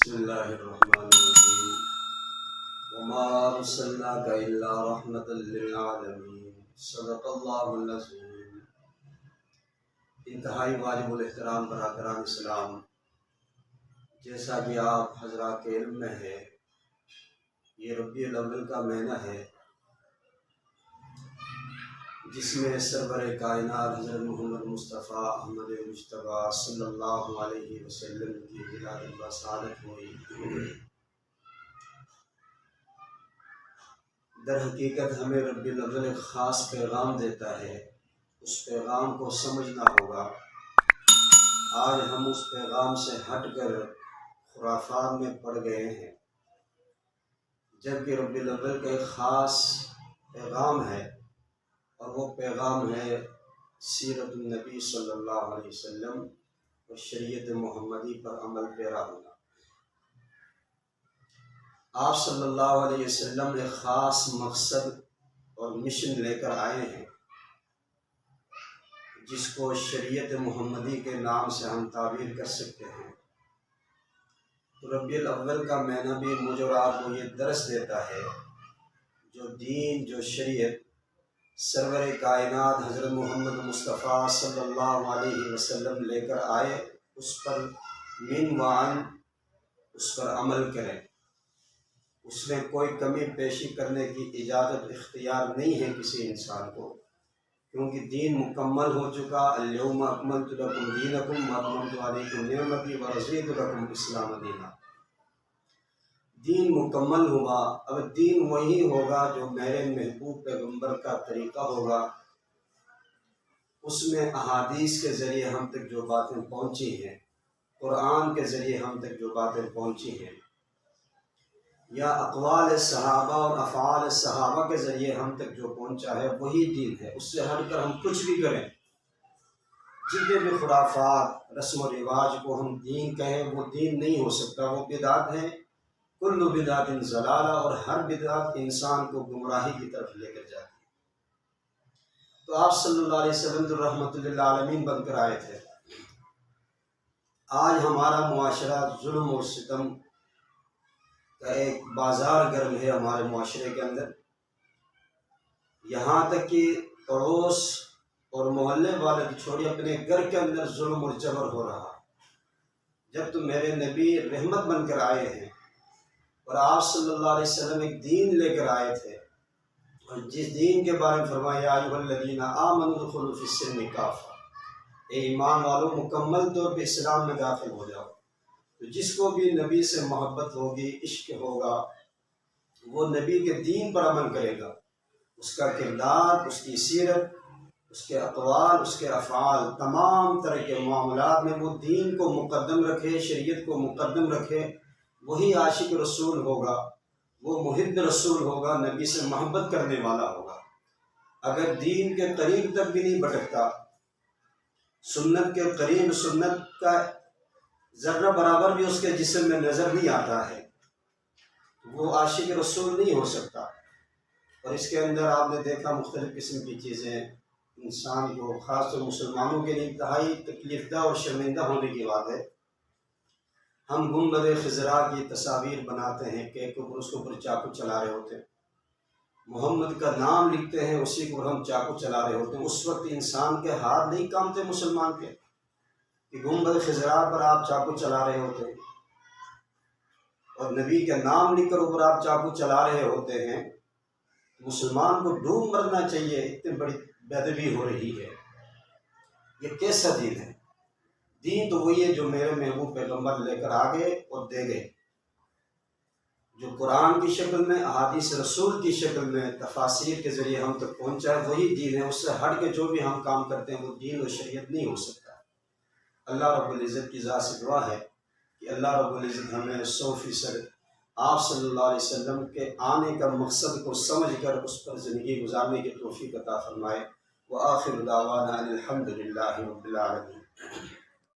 بسم اللہ الرحمن الرحیم وما ارسلناک الا رحمۃ للعالمین صدق اللہ العظیم۔ انتہائی واجب الاحترام برادران اسلام، جیسا کہ آپ حضرات کے علم میں ہے، یہ ربیع الاول کا مہینہ ہے جس میں سرور کائنات حضرت محمد مصطفیٰ احمد مجتبیٰ صلی اللہ علیہ وسلم کی ولادت و سعادت ہوئی۔ در حقیقت ہمیں ربیع الاول ایک خاص پیغام دیتا ہے، اس پیغام کو سمجھنا ہوگا۔ آج ہم اس پیغام سے ہٹ کر خرافات میں پڑ گئے ہیں، جبکہ ربیع الاول کا ایک خاص پیغام ہے، اور وہ پیغام ہے سیرت النبی صلی اللہ علیہ وسلم اور شریعت محمدی پر عمل پیرا ہونا۔ آپ صلی اللہ علیہ وسلم ایک خاص مقصد اور مشن لے کر آئے ہیں، جس کو شریعت محمدی کے نام سے ہم تعبیر کر سکتے ہیں۔ تو ربیع الاول کا مہینہ بھی مجھے اور آپ کو یہ درس دیتا ہے، جو دین، جو شریعت سرور کائنات حضرت محمد مصطفیٰ صلی اللہ علیہ وسلم لے کر آئے، اس پر من وعن اس پر عمل کریں۔ اس میں کوئی کمی پیشی کرنے کی اجازت اختیار نہیں ہے کسی انسان کو، کیونکہ دین مکمل ہو چکا۔ الیوم اکملت لکم دینکم واتممت علیکم نعمتی ورضیت لکم الاسلام دینا۔ دین مکمل ہوا، اب دین وہی ہوگا جو میرے محبوب پیغمبر کا طریقہ ہوگا۔ اس میں احادیث کے ذریعے ہم تک جو باتیں پہنچی ہیں، قرآن کے ذریعے ہم تک جو باتیں پہنچی ہیں، یا اقوال صحابہ اور افعال صحابہ کے ذریعے ہم تک جو پہنچا ہے، وہی دین ہے۔ اس سے ہٹ کر ہم کچھ بھی کریں، جتنے بھی خرافات، رسم و رواج کو ہم دین کہیں، وہ دین نہیں ہو سکتا، وہ بدعت ہیں۔ کل بدعت ضلالہ، اور ہر بدعت انسان کو گمراہی کی طرف لے کر جاتی ہے۔ تو آپ صلی اللہ علیہ وسلم تو رحمت للعالمین بن کر آئے تھے۔ آج ہمارا معاشرہ ظلم اور ستم کا ایک بازار گرم ہے ہمارے معاشرے کے اندر، یہاں تک کہ پڑوس اور محلے والے کی چھوڑی اپنے گھر کے اندر ظلم اور جبر ہو رہا۔ جب تو میرے نبی رحمت بن کر آئے ہیں، اور آپ صلی اللہ علیہ وسلم ایک دین لے کر آئے تھے، اور جس دین کے بارے میں فرمایا یا ایھا الذین آمنوا ادخلوا فی السلم کافہ، اے ایمان والو مکمل طور پہ اسلام میں داخل ہو جاؤ۔ تو جس کو بھی نبی سے محبت ہوگی، عشق ہوگا، وہ نبی کے دین پر عمل کرے گا۔ اس کا کردار، اس کی سیرت، اس کے اقوال، اس کے افعال، تمام طرح کے معاملات میں وہ دین کو مقدم رکھے، شریعت کو مقدم رکھے، وہی عاشق رسول ہوگا، وہ محب رسول ہوگا، نبی سے محبت کرنے والا ہوگا۔ اگر دین کے قریب تک بھی نہیں بھٹکتا، سنت کے قریب، سنت کا ذرہ برابر بھی اس کے جسم میں نظر نہیں آتا ہے، وہ عاشق رسول نہیں ہو سکتا۔ اور اس کے اندر آپ نے دیکھا مختلف قسم کی چیزیں انسان کو، خاص طور مسلمانوں کے لیے انتہائی تکلیف دہ اور شرمندہ ہونے کی بات ہے۔ ہم گنبد خضرا کی تصاویر بناتے ہیں، کیک کے اوپر اس کے اوپر چاقو چلا رہے ہوتے ہیں، محمد کا نام لکھتے ہیں، اسی کو ہم چاقو چلا رہے ہوتے ہیں۔ اس وقت انسان کے ہاتھ نہیں کامتے مسلمان کے، کہ گنبد خضرا پر آپ چاقو چلا رہے ہوتے ہیں، اور نبی کا نام لکھ کر اوپر آپ چاقو چلا رہے ہوتے ہیں۔ مسلمان کو ڈوب مرنا چاہیے، اتنی بڑی بے ادبی ہو رہی ہے۔ یہ کیسا دین ہے؟ دین تو وہی ہے جو میرے محبوب پیغمبر لے کر آگے اور دے گئے، جو قرآن کی شکل میں، احادیث رسول کی شکل میں، تفاسیر کے ذریعے ہم تک پہنچا ہے، وہی دین ہے۔ اس سے ہٹ کے جو بھی ہم کام کرتے ہیں، وہ دین و شریعت نہیں ہو سکتا۔ اللہ رب العزت کی ذات سے دعا ہے کہ اللہ رب العزت ہمیں 100% آپ صلی اللہ علیہ وسلم کے آنے کا مقصد کو سمجھ کر اس پر زندگی گزارنے کی توفیق عطا فرمائے۔ وآخر دعوانا ان الحمد للہ رب العالمین۔